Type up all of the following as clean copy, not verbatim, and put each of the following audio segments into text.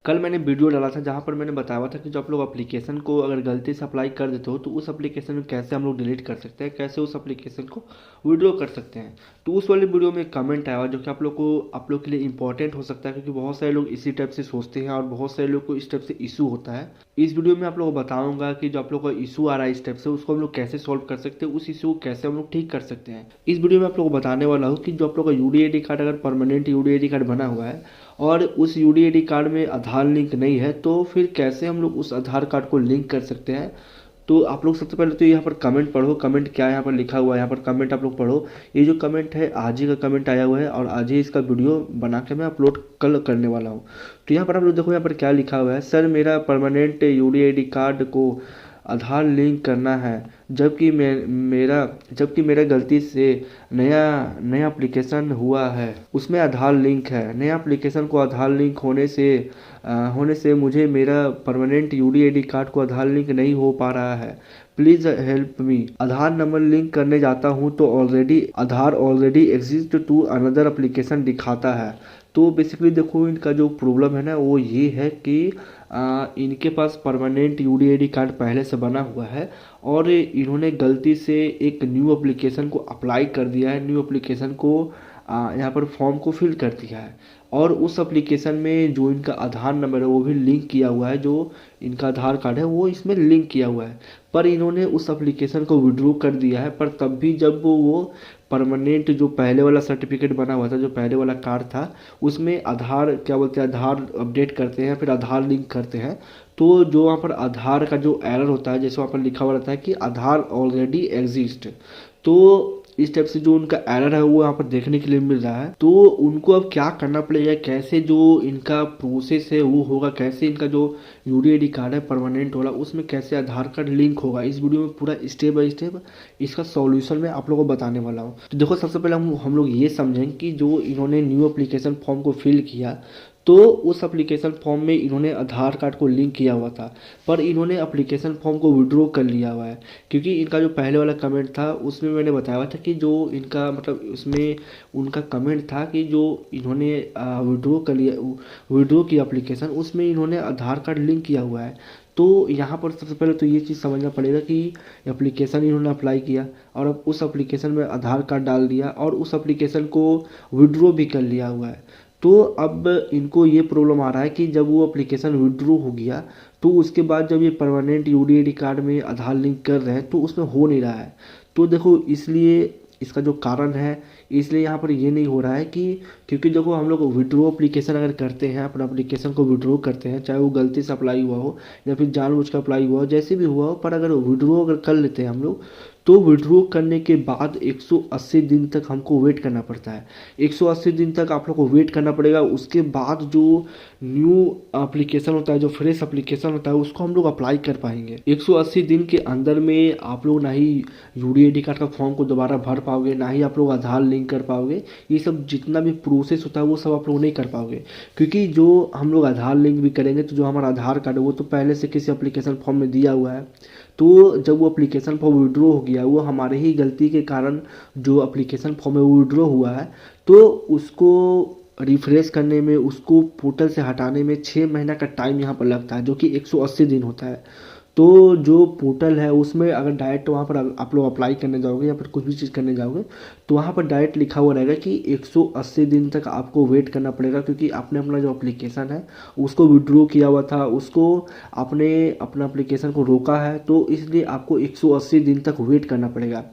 कल मैंने वीडियो डाला था जहाँ पर मैंने बताया था कि जो आप लोग एप्लीकेशन को अगर गलती से अप्लाई कर देते हो तो उस एप्लीकेशन में कैसे हम लोग डिलीट कर सकते हैं, कैसे उस एप्लीकेशन को विड्रॉ कर सकते हैं। तो उस वाले वीडियो में एक कमेंट आया हुआ जो कि आप लोग के लिए इंपॉर्टेंट हो सकता है, क्योंकि बहुत सारे लोग इसी टाइप से सोचते हैं और बहुत सारे लोग को इस टाइप से इशू होता है। इस वीडियो में आप लोगों को बताऊंगा कि जो आप लोग का इशू आ रहा है इस टाइप से, उसको हम लोग कैसे सॉल्व कर सकते हैं, उस इशू को कैसे हम लोग ठीक कर सकते हैं। इस वीडियो में आप लोगों को बताने वाला हूँ कि जो आप लोग का यूडीआईडी कार्ड अगर परमानेंट यूडीआईडी कार्ड बना हुआ है और उस यूडीआईडी कार्ड में आधार लिंक नहीं है तो फिर कैसे हम लोग उस आधार कार्ड को लिंक कर सकते हैं। तो आप लोग सबसे पहले तो यहाँ पर कमेंट पढ़ो, कमेंट क्या है यहाँ पर लिखा हुआ है, यहाँ पर कमेंट आप लोग पढ़ो। ये जो कमेंट है आज ही का कमेंट आया हुआ है और आज ही इसका वीडियो बना के मैं अपलोड कल करने वाला हूँ। तो यहाँ पर आप लोग देखो, यहाँ पर क्या लिखा हुआ है, सर मेरा परमानेंट यूडीआईडी कार्ड को आधार लिंक करना है, जबकि मेरा गलती से नया नया एप्लीकेशन हुआ है, उसमें आधार लिंक है। नया एप्लीकेशन को आधार लिंक होने से मुझे मेरा परमानेंट यूडीआईडी कार्ड को आधार लिंक नहीं हो पा रहा है। Please help me. Aadhaar number link करने जाता हूँ तो Aadhaar already exist to another application दिखाता है। तो बेसिकली देखो, इनका जो प्रॉब्लम है ना वो ये है कि इनके पास परमानेंट यूडीआईडी कार्ड पहले से बना हुआ है और इन्होंने गलती से एक न्यू एप्लीकेशन को अप्लाई कर दिया है, न्यू एप्लीकेशन को यहाँ पर फॉर्म को फिल कर दिया है और उस एप्लीकेशन में जो इनका आधार नंबर है वो भी लिंक किया हुआ है, जो इनका आधार कार्ड है वो इसमें लिंक किया हुआ है। पर इन्होंने उस एप्लीकेशन को विड्रॉ कर दिया है, पर तब भी जब वो परमानेंट जो पहले वाला सर्टिफिकेट बना हुआ था, जो पहले वाला कार्ड था, उसमें आधार क्या बोलते हैं, आधार अपडेट करते हैं, फिर आधार लिंक करते हैं, तो जो वहाँ पर आधार का जो एरर होता है, जैसे वहाँ पर लिखा हुआ रहता है कि आधार ऑलरेडी एग्जिस्ट, तो इस टाइप से जो उनका एरर है वो यहाँ पर देखने के लिए मिल रहा है। तो उनको अब क्या करना पड़ेगा, कैसे जो इनका प्रोसेस है वो होगा, कैसे इनका जो यूडीआईडी कार्ड है परमानेंट वाला उसमें कैसे आधार कार्ड लिंक होगा, इस वीडियो में पूरा स्टेप बाय स्टेप इसका सॉल्यूशन मैं आप लोगों को बताने वाला हूँ। तो देखो, सबसे पहले हम लोग ये समझें कि जो इन्होंने न्यू एप्लीकेशन फॉर्म को फिल किया तो उस एप्लीकेशन फॉर्म में इन्होंने आधार कार्ड को लिंक किया हुआ था, पर इन्होंने एप्लीकेशन फॉर्म को विड्रॉ कर लिया हुआ है। क्योंकि इनका जो पहले वाला कमेंट था उसमें मैंने बताया हुआ था कि जो इनका मतलब उसमें उनका कमेंट था कि जो इन्होंने विड्रॉ किया एप्लीकेशन, उसमें इन्होंने आधार कार्ड लिंक किया हुआ है। तो यहाँ पर सबसे पहले तो ये चीज़ समझना पड़ेगा कि एप्लीकेशन इन्होंने अप्लाई किया और अब उस एप्लीकेशन में आधार कार्ड डाल दिया और उस एप्लीकेशन को विड्रॉ भी कर लिया हुआ है। तो अब इनको ये प्रॉब्लम आ रहा है कि जब वो एप्लीकेशन विड्रॉ हो गया तो उसके बाद जब ये परमानेंट यूडीआईडी कार्ड में आधार लिंक कर रहे हैं तो उसमें हो नहीं रहा है। तो देखो, इसलिए इसका जो कारण है, इसलिए यहाँ पर ये नहीं हो रहा है कि क्योंकि देखो, हम लोग विड्रॉ एप्लीकेशन अगर करते हैं, अपना एप्लीकेशन को विड्रॉ करते हैं, चाहे वो गलती से अप्लाई हुआ हो या फिर जानबूझ कर अप्लाई हुआ हो, जैसे भी हुआ हो, पर अगर विड्रॉ अगर कर लेते हैं हम लोग तो विड्रॉ करने के बाद 180 दिन तक हमको वेट करना पड़ता है। 180 दिन तक आप लोग को वेट करना पड़ेगा। उसके बाद जो न्यू एप्लीकेशन होता है, जो फ्रेश एप्लीकेशन होता है, उसको हम लोग अप्लाई कर पाएंगे। 180 दिन के अंदर में आप लोग ना ही यूडीआईडी कार्ड का फॉर्म को दोबारा भर पाओगे, ना ही आप लोग आधार लिंक कर पाओगे। ये सब जितना भी प्रोसेस होता है वो सब आप लोग नहीं कर पाओगे, क्योंकि जो हम लोग आधार लिंक भी करेंगे तो जो हमारा आधार कार्ड है वो तो पहले से किसी एप्लीकेशन फॉर्म में दिया हुआ है। तो जब वो एप्लीकेशन फॉर्म विड्रॉ हो गया, वो हमारे ही गलती के कारण जो एप्लीकेशन फॉर्म है वो विड्रॉ हुआ है, तो उसको रिफ्रेश करने में, उसको पोर्टल से हटाने में 6 महीना का टाइम यहाँ पर लगता है, जो कि 180 दिन होता है। तो जो पोर्टल है उसमें अगर डायरेक्ट वहाँ पर आप लोग अप्लाई करने जाओगे या फिर कुछ भी चीज़ करने जाओगे तो वहाँ पर डायरेक्ट लिखा हुआ रहेगा कि 180 दिन तक आपको वेट करना पड़ेगा, क्योंकि आपने अपना जो एप्लीकेशन है उसको विड्रॉ किया हुआ था, उसको आपने अपना एप्लीकेशन को रोका है, तो इसलिए आपको 180 दिन तक वेट करना पड़ेगा।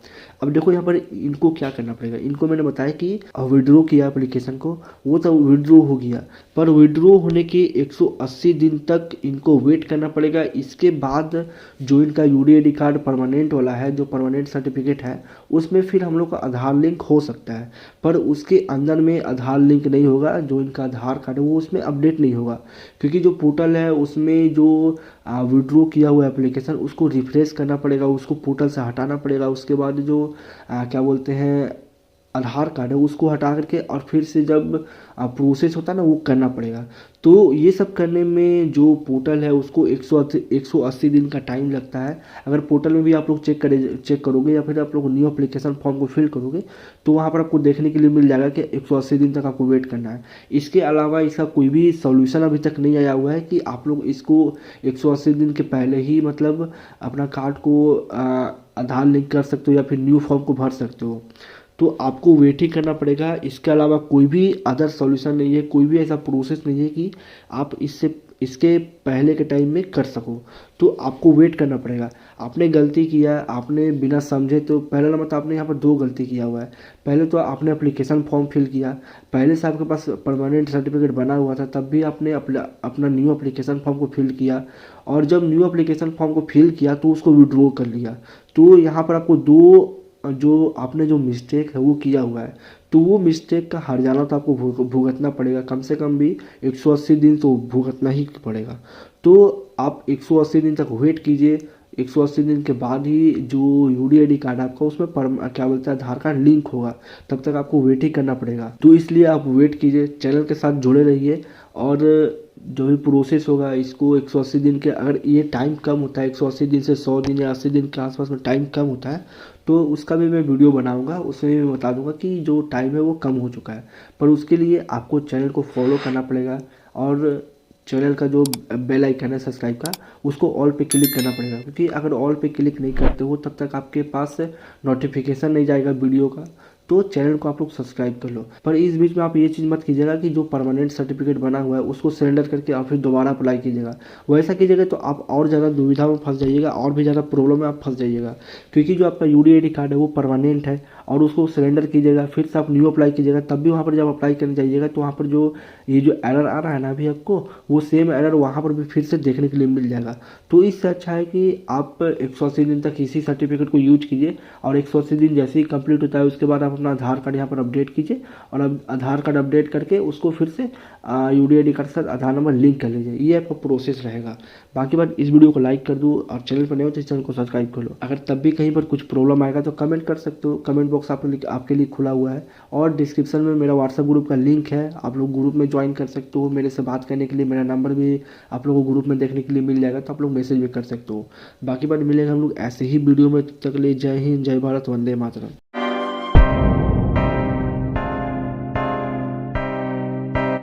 अब देखो, यहाँ पर इनको क्या करना पड़ेगा, इनको मैंने बताया कि विड्रॉ किया एप्लीकेशन को, वो तो विड्रॉ हो गया, पर विड्रॉ होने के 180 दिन तक इनको वेट करना पड़ेगा। इसके बाद जो इनका यूडीआईडी कार्ड परमानेंट वाला है, जो परमानेंट सर्टिफिकेट है, उसमें फिर हम लोग का आधार लिंक हो सकता है, पर उसके अंदर में आधार लिंक नहीं होगा। जो इनका आधार कार्ड है वो उसमें अपडेट नहीं होगा, क्योंकि जो पोर्टल है उसमें जो विड्रॉ किया हुआ एप्लीकेशन उसको रिफ्रेश करना पड़ेगा, उसको पोर्टल से हटाना पड़ेगा। उसके बाद जो क्या बोलते हैं, आधार कार्ड है उसको हटा करके और फिर से जब प्रोसेस होता है ना वो करना पड़ेगा। तो ये सब करने में जो पोर्टल है उसको 180 दिन का टाइम लगता है। अगर पोर्टल में भी आप लोग चेक करोगे या फिर आप लोग न्यू एप्लीकेशन फॉर्म को फिल करोगे तो वहाँ पर आपको देखने के लिए मिल जाएगा कि 180 दिन तक आपको वेट करना है। इसके अलावा इसका कोई भी सॉल्यूशन अभी तक नहीं आया हुआ है कि आप लोग इसको 180 दिन के पहले ही मतलब अपना कार्ड को आधार लिंक कर सकते हो या फिर न्यू फॉर्म को भर सकते हो। तो आपको वेट ही करना पड़ेगा। इसके अलावा कोई भी अदर सॉल्यूशन नहीं है, कोई भी ऐसा प्रोसेस नहीं है कि आप इसके पहले के टाइम में कर सको। तो आपको वेट करना पड़ेगा। आपने गलती किया, आपने बिना समझे, तो पहला नंबर तो आपने यहाँ पर दो गलती किया हुआ है। पहले तो आपने एप्लीकेशन फॉर्म फिल किया, पहले से आपके पास परमानेंट सर्टिफिकेट बना हुआ था तब भी आपने अपना न्यू एप्लीकेशन फॉर्म को फिल किया, और जब न्यू एप्लीकेशन फॉर्म को फिल किया तो उसको विड्रॉ कर लिया। तो यहाँ पर आपको दो जो आपने जो मिस्टेक है वो किया हुआ है, तो वो मिस्टेक का हर्जाना तो आपको भुगतना पड़ेगा। कम से कम भी 180 दिन तो भुगतना ही पड़ेगा। तो आप 180 दिन तक वेट कीजिए। 180 दिन के बाद ही जो यूडीआईडी कार्ड आपका उसमें क्या बोलते हैं आधार कार्ड लिंक होगा, तब तक आपको वेट ही करना पड़ेगा। तो इसलिए आप वेट कीजिए, चैनल के साथ जुड़े रहिए, और जो भी प्रोसेस होगा इसको 180 दिन के, अगर ये टाइम कम होता है 180 दिन से 100 दिन या 80 दिन के आसपास में टाइम कम होता है तो उसका भी मैं वीडियो बनाऊंगा, उसमें मैं बता दूंगा कि जो टाइम है वो कम हो चुका है। पर उसके लिए आपको चैनल को फॉलो करना पड़ेगा, और चैनल का जो बेल आइकन है सब्सक्राइब का उसको ऑल पे क्लिक करना पड़ेगा, क्योंकि अगर ऑल पे क्लिक नहीं करते हो तब तक आपके पास नोटिफिकेशन नहीं जाएगा वीडियो का। तो चैनल को आप लोग सब्सक्राइब कर लो। पर इस बीच में आप ये चीज़ मत कीजिएगा कि जो परमानेंट सर्टिफिकेट बना हुआ है उसको सरेंडर करके और फिर दोबारा अप्लाई कीजिएगा। वैसा कीजिएगा तो आप और ज़्यादा दुविधा में फंस जाइएगा, और भी ज़्यादा प्रॉब्लम में आप फंस जाइएगा, क्योंकि जो आपका यूडीआईडी कार्ड है वो परमानेंट है, और उसको सरेंडर कीजिएगा फिर से आप न्यू अप्लाई कीजिएगा, तब भी वहाँ पर जब अप्लाई करने जाइएगा तो वहाँ पर जो ये जो एरर आ रहा है ना अभी आपको, वो सेम एरर वहाँ पर भी फिर से देखने के लिए मिल जाएगा। तो इससे अच्छा है कि आप 180 दिन तक इसी सर्टिफिकेट को यूज कीजिए, और 180 दिन जैसे ही कंप्लीट होता है उसके बाद आप अपना आधार कार्ड यहाँ पर अपडेट कीजिए, और अब आधार कार्ड अपडेट करके उसको फिर से यूडीआईडी कार्ड के साथ आधार नंबर लिंक कर लीजिए। ये आपका प्रोसेस रहेगा। बाकी बात, इस वीडियो को लाइक कर दो, और चैनल पर नए हो तो इस चैनल को सब्सक्राइब कर लो। अगर तब भी कहीं पर कुछ प्रॉब्लम आएगा तो कमेंट कर सकते हो, कमेंट बॉक्स आपके लिए खुला हुआ है, और डिस्क्रिप्शन में मेरा व्हाट्सएप ग्रुप का लिंक है, आप लोग ग्रुप में ज्वाइन कर सकते हो। मेरे से बात करने के लिए मेरा नंबर भी आप लोगों को ग्रुप में देखने के लिए मिल जाएगा, तो आप लोग मैसेज भी कर सकते हो। बाकी बात, मिलेगा हम लोग ऐसे ही वीडियो में, तब तक के लिए जय हिंद, जय भारत, वंदे मातरम।